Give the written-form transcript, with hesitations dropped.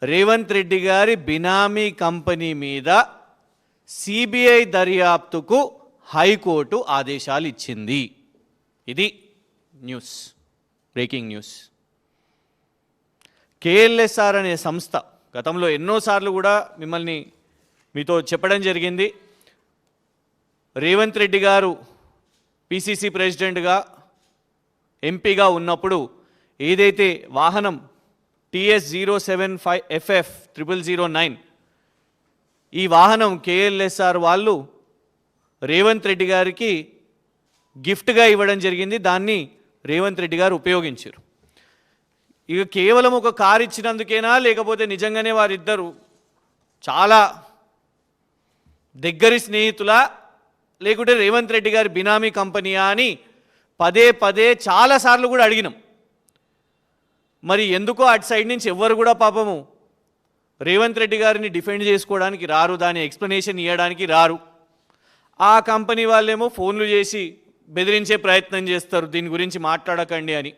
రేవంత్ రెడ్డి గారి బినామీ కంపెనీ మీద CBI దర్యాప్తుకు high court ఆదేశాలు ఇచ్చింది. ఇది న్యూస్, బ్రేకింగ్ న్యూస్. కేఎల్ఎస్ఆర్ అనే సంస్థ గతంలో ఎన్నోసార్లు కూడా మీతో చెప్పడం జరిగింది. రేవంత్ రెడ్డి గారు పిసిసి ప్రెసిడెంట్గా ఎంపీగా ఉన్నప్పుడు ఏదైతే వాహనం TS075FF0009 ఈ వాహనం కేఎల్ఎస్ఆర్ వాళ్ళు రేవంత్ రెడ్డి గారికి గిఫ్ట్గా ఇవ్వడం జరిగింది. దాన్ని రేవంత్ రెడ్డి గారు ఉపయోగించారు. ఇక కేవలం ఒక కారు ఇచ్చినందుకేనా, లేకపోతే నిజంగానే వారిద్దరు చాలా దగ్గరి స్నేహితులా, లేకుంటే రేవంత్ రెడ్డి గారి బినామీ కంపెనీయా అని పదే పదే చాలాసార్లు కూడా అడిగినాం. మరి ఎందుకో అటు సైడ్ నుంచి ఎవ్వరు కూడా పాపము రేవంత్ రెడ్డి గారిని డిఫెండ్ చేసుకోవడానికి రారు, దాని ఎక్స్ప్లెనేషన్ ఇవ్వడానికి రారు. ఆ కంపెనీ వాళ్ళేమో ఫోన్లు చేసి బెదిరించే ప్రయత్నం చేస్తారు, దీని గురించి మాట్లాడకండి అని.